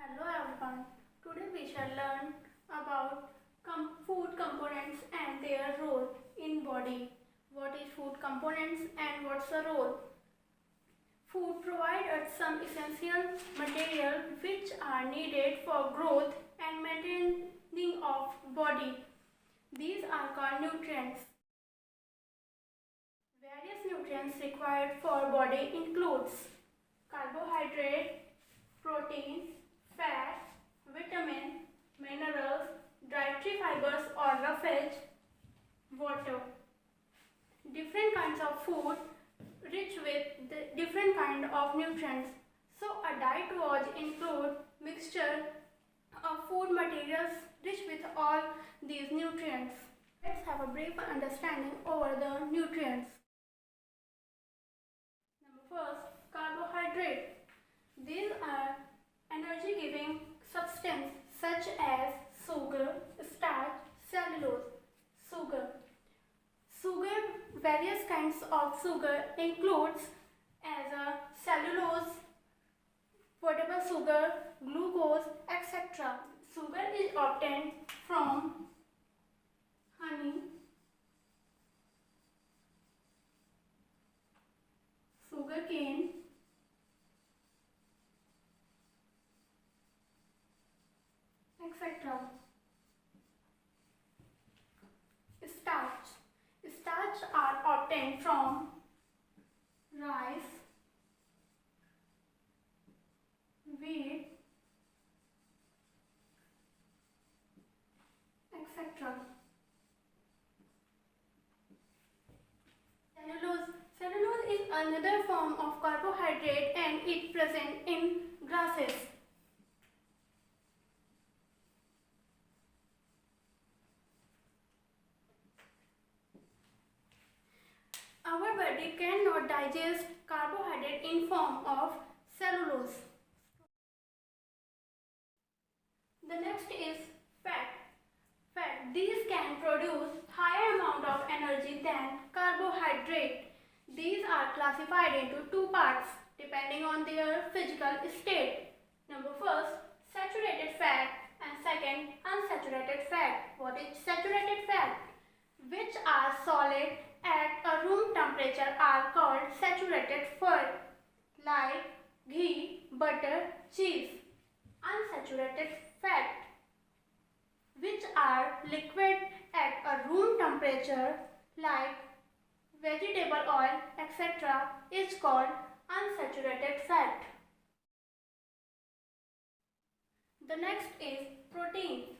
Hello everyone. Today we shall learn about food components and their role in body. What is food components and what's the role? Food provides us some essential material which are needed for growth and maintaining of body. These are called nutrients. Various nutrients required for body includes carbohydrate, protein, fat, vitamin, minerals, dietary fibers or roughage, water. Different kinds of food rich with different kind of nutrients. So a diet was include mixture of food materials rich with all these nutrients. Let's have a brief understanding over the nutrients. Number first, carbohydrate. These are energy-giving substance such as sugar, starch, cellulose. Sugar, various kinds of sugar includes as a cellulose, potable sugar, glucose, etc. Sugar is obtained from honey, sugarcane, etc. Starch are obtained from rice, wheat, etc. Cellulose is another form of carbohydrate and it present in grasses. Our body cannot digest carbohydrate in form of cellulose. The next is fat. These can produce higher amount of energy than carbohydrate. These are classified into two parts depending on their physical state. Number first, saturated fat and second, unsaturated fat. What is saturated fat? Which are solid at a room temperature are called saturated fat, like ghee, butter, cheese. Unsaturated fat, which are liquid at a room temperature, like vegetable oil, etc., is called unsaturated fat. The next is protein.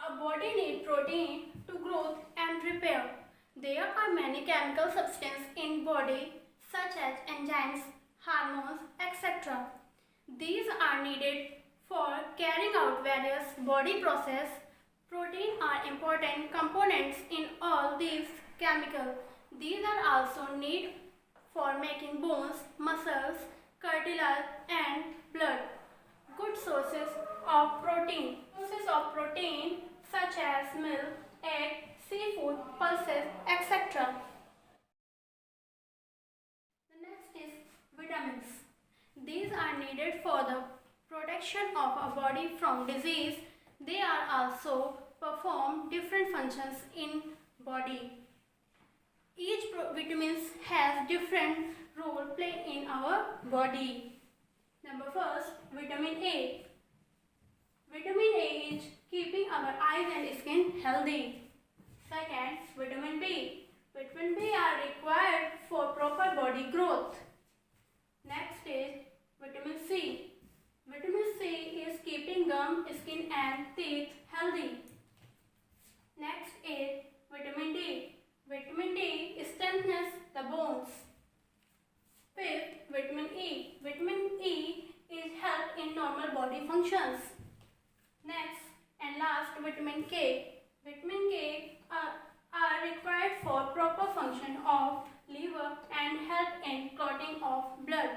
A body needs protein to grow and repair. There are many chemical substances in body such as enzymes, hormones, etc. These are needed for carrying out various body processes. Protein are important components in all these chemicals. These are also needed for making bones, muscles, cartilage and blood. Good sources of protein. Sources of protein such as milk, egg, seafood, pulses, etc. The next is vitamins. These are needed for the protection of a body from disease. They are also perform different functions in body. Each vitamin has different role play in our body. Number first, vitamin A. Vitamin A is keeping our eyes and skin healthy. Second, vitamin B. Vitamin B are required for proper body growth. Next is vitamin C. Vitamin C is keeping gum, skin and teeth healthy. Next is vitamin D. Vitamin D strengthens the bones. Fifth, vitamin E. Vitamin E is help in normal body functions. Next and last, vitamin K. Vitamin K are required for proper function of liver and help in clotting of blood.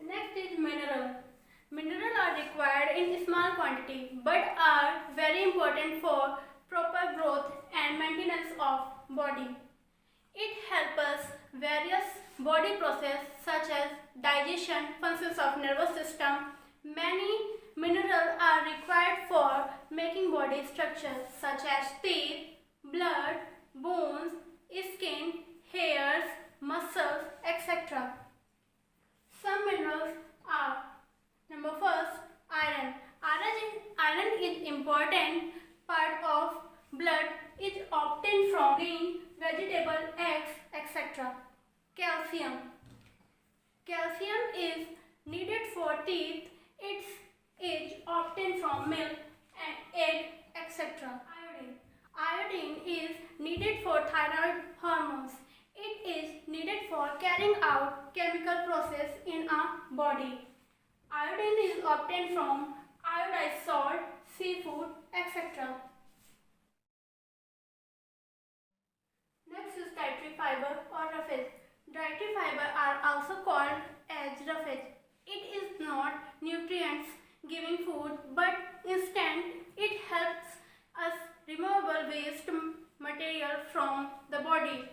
Next is mineral. Minerals are required in small quantity but are very important for proper growth and maintenance of body. It helps us various body processes such as digestion, functions of nervous system. Many minerals are required for making body structures such as teeth, blood, bones, skin, hairs, muscles, etc. Some minerals are: number first, iron. Iron is important part of blood. Is obtained from green vegetable, eggs, etc. Calcium. Calcium is needed for teeth. It is obtained from milk and egg, etc. Iodine. Iodine is needed for thyroid hormones. It is needed for carrying out chemical process in our body. Iodine is obtained from iodized salt, seafood, etc. Next is dietary fiber or roughage. Dietary fiber are also called as roughage. It is not nutrients giving food, but instead it helps us removable waste material from the body,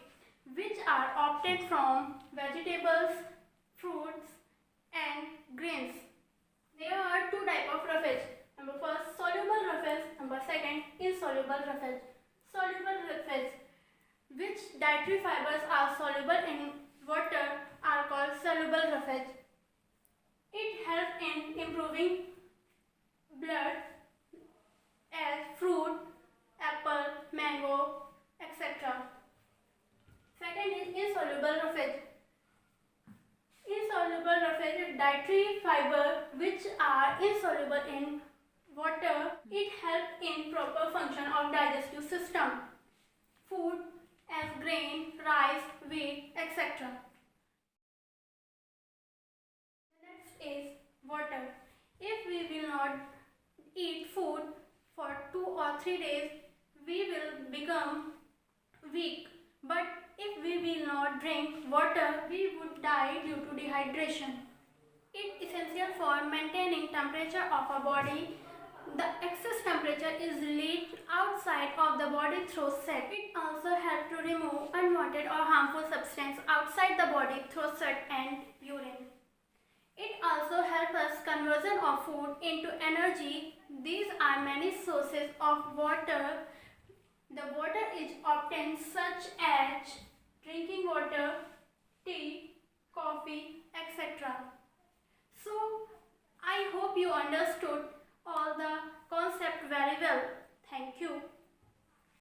which are obtained from vegetables, fruits and grains. There are two types of roughage. Number first, soluble roughage. Number second, insoluble roughage. Soluble roughage, which dietary fibers are soluble in water, are called soluble roughage. It helps in improving blood as fruit, apple, mango, etc. Second is insoluble roughage. Insoluble roughage is dietary fiber which are insoluble in water. It helps in proper function of digestive system. Food as grain, rice, wheat, etc. Next is water. If we will not eat food for 2 or 3 days, we will become weak. But if we will not drink water, we would die due to dehydration. It is essential for maintaining temperature of a body. The excess temperature is leaked outside of the body through sweat. It also helps to remove unwanted or harmful substances outside the body through sweat and urine. It also helps us conversion of food into energy. These are many sources of water. The water is obtained such as drinking water, tea, coffee, etc. So, I hope you understood all the concept very well. Thank you.